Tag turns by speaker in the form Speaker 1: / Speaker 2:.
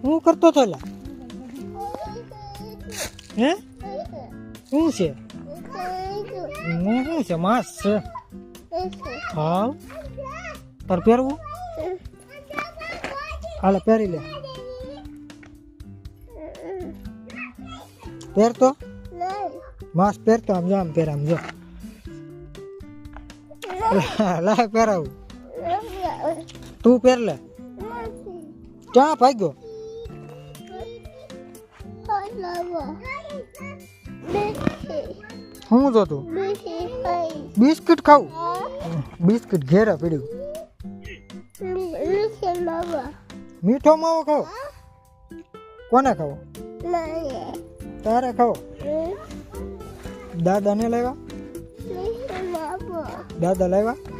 Speaker 1: હું કરતો હતો લા હે શું છે શું છે માસ છે હા તાર પહેરવું હાલે પહેરી લે પહેરતો માસ પહેરતો આમ જો આમ પહેર આમ જો લાય પહેરાવું તું પહેર લે ક્યાં ભાગ્યો શું જોતું બિસ્કિટ ખાવું બિસ્કિટ ઘેરા પીડ્યું મીઠો માવો ખાવ કોને ખાવો તારે ખાવો દાદા ને લાવ્યા દાદા લાવ્યા